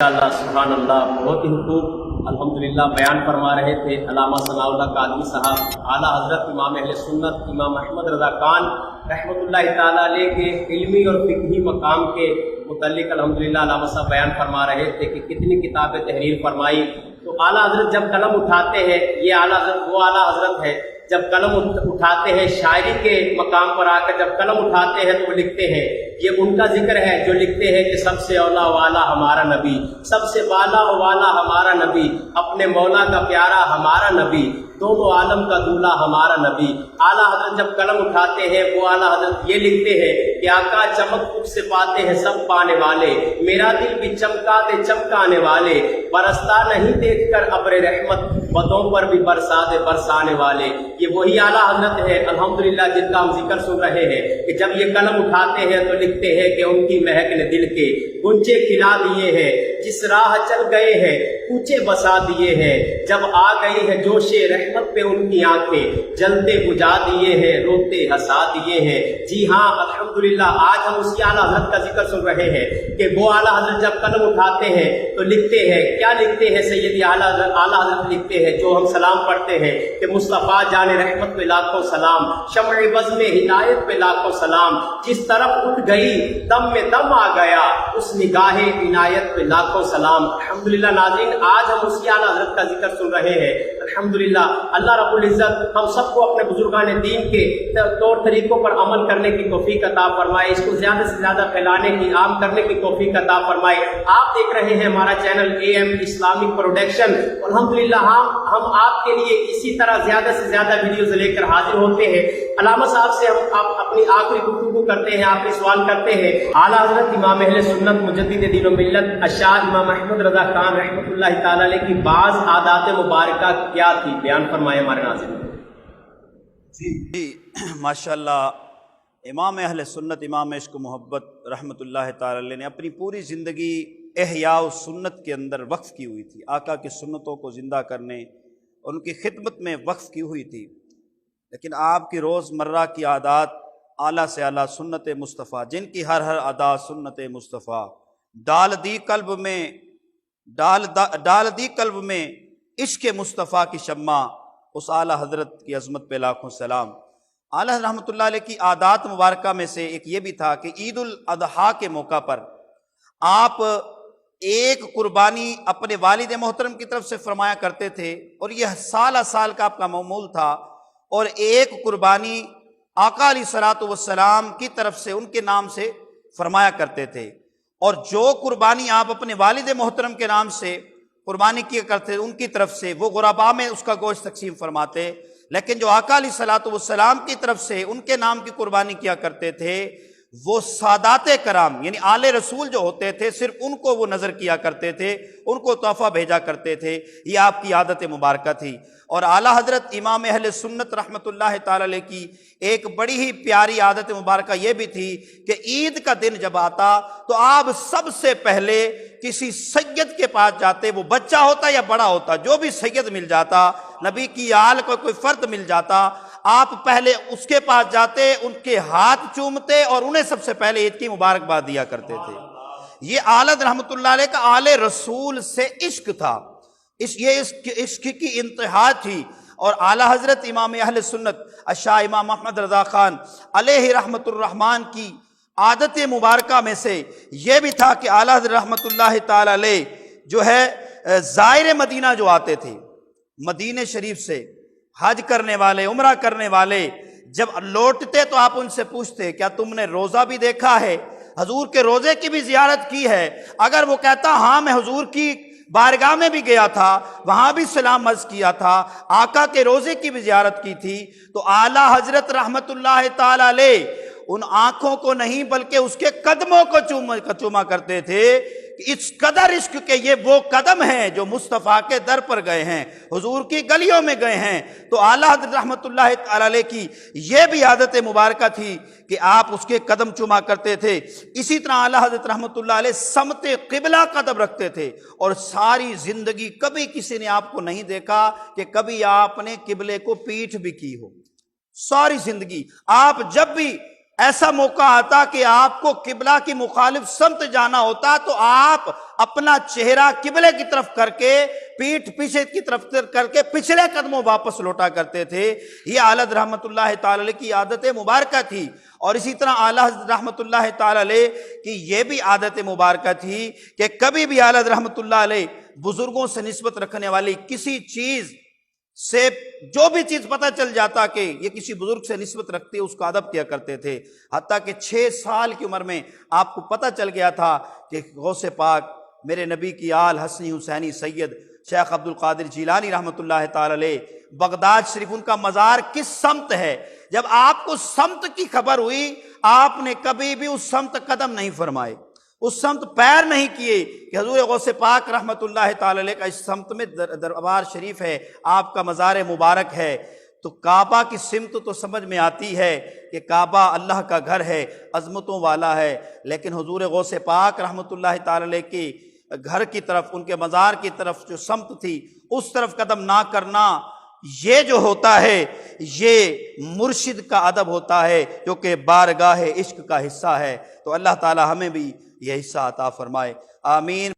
اللہ سبحان اللہ، بہت ہی خوب الحمدللہ بیان فرما رہے تھے علامہ ثناء اللہ قادری صاحب، اعلیٰ حضرت امام اہل سنت امام احمد رضا خان رحمۃ اللہ تعالیٰ علیہ کے علمی اور فقہی مقام کے متعلق الحمدللہ علامہ صاحب بیان فرما رہے تھے کہ کتنی کتابیں تحریر فرمائی۔ تو اعلیٰ حضرت جب قلم اٹھاتے ہیں، یہ اعلیٰ حضرت وہ اعلیٰ حضرت ہے جب قلم اٹھاتے ہیں شاعری کے مقام پر آ کر جب قلم اٹھاتے ہیں تو وہ لکھتے ہیں، یہ ان کا ذکر ہے جو لکھتے ہیں کہ سب سے اولا والا ہمارا نبی، سب سے بالا والا ہمارا نبی، اپنے مولا کا پیارا ہمارا نبی، دونوں عالم کا دولہا ہمارا نبی۔ اعلیٰ حضرت جب قلم اٹھاتے ہیں وہ اعلیٰ حضرت یہ لکھتے ہیں کہ آقا چمک تجھ سے پاتے ہیں سب پانے والے، میرا دل بھی چمکا دے چمکانے والے، برستا نہیں دیکھ کر ابر رحمت، بدوں پر بھی برسا دے برسانے والے۔ یہ وہی اعلیٰ حضرت ہے الحمدللہ جن کا ہم ذکر سن رہے ہیں کہ جب یہ قلم اٹھاتے ہیں تو لکھتے ہیں کہ ان کی مہک نے دل کے گنچے کھلا دیے ہیں، جس راہ چل گئے ہیں کوچے بسا دیے ہیں، جب آ گئی ہے جوش رحمت پہ ان کی آنکھیں، جلتے بجھا دیے ہیں روتے ہنسا دیے ہیں۔ جی ہاں الحمدللہ آج ہم اسی اعلیٰ حضرت کا ذکر سن رہے ہیں کہ وہ اعلیٰ حضرت جب قلم اٹھاتے ہیں تو لکھتے ہیں، کیا لکھتے ہیں سیدی اعلیٰ حضرت لکھتے ہیں جو ہم سلام پڑھتے ہیں کہ مصطفیٰ جان رحمت پہ لاکھوں سلام، شمع بزم ہدایت پہ لاکھوں سلام، جس طرف اٹھ گئی دم میں دم آ گیا، اس نگاہ عنایت پہ لاکھوں سلام۔ الحمدللہ ناظرین آج ہم اسی اعلیٰ حضرت کا ذکر سن رہے ہیں الحمدللہ۔ اللہ رب العزت ہم سب کو اپنے بزرگان دین کے طور طریقوں پر عمل کرنے کی توفیق عطا فرمائے، اس کو زیادہ سے زیادہ پھیلانے کی عام کرنے کی توفیق عطا فرمائے۔ آپ دیکھ رہے ہیں ہمارا چینل AM اسلامک پروڈکشن، الحمدللہ ہم آپ کے لیے اسی طرح زیادہ سے زیادہ ویڈیوز لے کر حاضر ہوتے ہیں۔ علامہ صاحب سے ہم اپنی آخری گفتگو کرتے ہیں، آخری سوال کرتے ہیں۔ اعلیٰ حضرت امام اہل سنت مجدد دین و ملت الشاہ امام احمد رضا خان رحمۃ اللہ تعالی علیہ کی بعض عادات مبارکہ کیا تھی، بیان فرمائے ہمارے ناظرین۔ جی ماشاءاللہ، امام اہل سنت امام عشق و محبت رحمۃ اللہ تعالی علیہ نے اپنی پوری زندگی احیاء السنت کے اندر وقف کی ہوئی تھی، آقا کی سنتوں کو زندہ کرنے اور ان کی خدمت میں وقف کی ہوئی تھی۔ لیکن آپ کی روز مرہ کی عادات اعلیٰ سے اعلیٰ سنت مصطفیٰ، جن کی ہر ادا سنت مصطفیٰ، ڈال دی قلب میں عشق مصطفیٰ کی شمع، اس اعلیٰ حضرت کی عظمت پہ لاکھوں سلام۔ اعلیٰ رحمۃ اللہ علیہ کی عادات مبارکہ میں سے ایک یہ بھی تھا کہ عید الاضحیٰ کے موقع پر آپ ایک قربانی اپنے والد محترم کی طرف سے فرمایا کرتے تھے، اور یہ سالہ سال کا آپ کا معمول تھا، اور ایک قربانی آقا علیہ الصلوۃ والسلام کی طرف سے ان کے نام سے فرمایا کرتے تھے، اور جو قربانی آپ اپنے والد محترم کے نام سے قربانی کیا کرتے ان کی طرف سے وہ غرباء میں اس کا گوشت تقسیم فرماتے، لیکن جو آقا علیہ الصلوۃ والسلام کی طرف سے ان کے نام کی قربانی کیا کرتے تھے وہ سادات کرام یعنی آل رسول جو ہوتے تھے صرف ان کو وہ نظر کیا کرتے تھے، ان کو تحفہ بھیجا کرتے تھے۔ یہ آپ کی عادت مبارکہ تھی۔ اور اعلیٰ حضرت امام اہل سنت رحمۃ اللہ تعالی علیہ کی ایک بڑی ہی پیاری عادت مبارکہ یہ بھی تھی کہ عید کا دن جب آتا تو آپ سب سے پہلے کسی سید کے پاس جاتے، وہ بچہ ہوتا یا بڑا ہوتا، جو بھی سید مل جاتا، نبی کی آل کو کوئی فرد مل جاتا، آپ پہلے اس کے پاس جاتے، ان کے ہاتھ چومتے اور انہیں سب سے پہلے عید کی مبارکباد دیا کرتے تھے۔ یہ اعلیٰ رحمۃ اللہ علیہ کا آل رسول سے عشق تھا، یہ عشق کی انتہا تھی۔ اور اعلیٰ حضرت امام اہل سنت الشاہ امام احمد رضا خان علیہ رحمۃ الرحمن کی عادت مبارکہ میں سے یہ بھی تھا کہ اعلیٰ حضرت رحمۃ اللہ تعالی علیہ جو ہے زائر مدینہ جو آتے تھے، مدینہ شریف سے حج کرنے والے، عمرہ کرنے والے جب لوٹتے تو آپ ان سے پوچھتے کیا تم نے روزہ بھی دیکھا ہے، حضور کے روزے کی بھی زیارت کی ہے؟ اگر وہ کہتا ہاں میں حضور کی بارگاہ میں بھی گیا تھا، وہاں بھی سلام عرض کیا تھا، آقا کے روزے کی بھی زیارت کی تھی، تو اعلیٰ حضرت رحمت اللہ تعالی علیہ ان آنکھوں کو نہیں بلکہ اس کے قدموں کو چوما کرتے تھے کہ اس قدر عشق کہ یہ وہ قدم ہیں جو مصطفیٰ کے در پر گئے ہیں، حضور کی گلیوں میں گئے ہیں۔ تو اعلیٰ حضرت رحمت اللہ تعالی علیہ کی یہ بھی عادت مبارکہ تھی کہ آپ اس کے قدم چوما کرتے تھے۔ اسی طرح اعلیٰ حضرت رحمت اللہ علیہ سمت قبلہ قدم رکھتے تھے، اور ساری زندگی کبھی کسی نے آپ کو نہیں دیکھا کہ کبھی آپ نے قبلے کو پیٹھ بھی کی ہو۔ ساری زندگی آپ جب بھی ایسا موقع آتا کہ آپ کو قبلہ کی مخالف سمت جانا ہوتا تو آپ اپنا چہرہ قبلے کی طرف کر کے پیٹھ پیچھے کی طرف کر کے پچھلے قدموں واپس لوٹا کرتے تھے۔ یہ اعلیٰ حضرت رحمۃ اللہ تعالی علیہ کی عادت مبارکہ تھی۔ اور اسی طرح اعلیٰ حضرت رحمۃ اللہ تعالی علیہ کی یہ بھی عادت مبارکہ تھی کہ کبھی بھی اعلیٰ حضرت رحمۃ اللہ علیہ بزرگوں سے نسبت رکھنے والی کسی چیز سے جو بھی چیز پتہ چل جاتا کہ یہ کسی بزرگ سے نسبت رکھتے اس کا ادب کیا کرتے تھے، حتیٰ کہ 6 سال کی عمر میں آپ کو پتہ چل گیا تھا کہ غوث پاک میرے نبی کی آل حسنی حسینی سید شیخ عبد القادر جیلانی رحمۃ اللہ تعالی علیہ بغداد شریف ان کا مزار کس سمت ہے۔ جب آپ کو سمت کی خبر ہوئی آپ نے کبھی بھی اس سمت قدم نہیں فرمائے، اس سمت پیر نہیں کیے کہ حضور غوث پاک رحمۃ اللہ تعالی علیہ کا اس سمت میں دربار شریف ہے، آپ کا مزار مبارک ہے۔ تو کعبہ کی سمت تو سمجھ میں آتی ہے کہ کعبہ اللہ کا گھر ہے، عظمتوں والا ہے، لیکن حضور غوث پاک رحمۃ اللہ تعالی علیہ کے گھر کی طرف، ان کے مزار کی طرف جو سمت تھی اس طرف قدم نہ کرنا، یہ جو ہوتا ہے یہ مرشد کا ادب ہوتا ہے جو کہ بارگاہ عشق کا حصہ ہے۔ تو اللہ تعالی ہمیں بھی یہ حصہ عطا فرمائے، آمین۔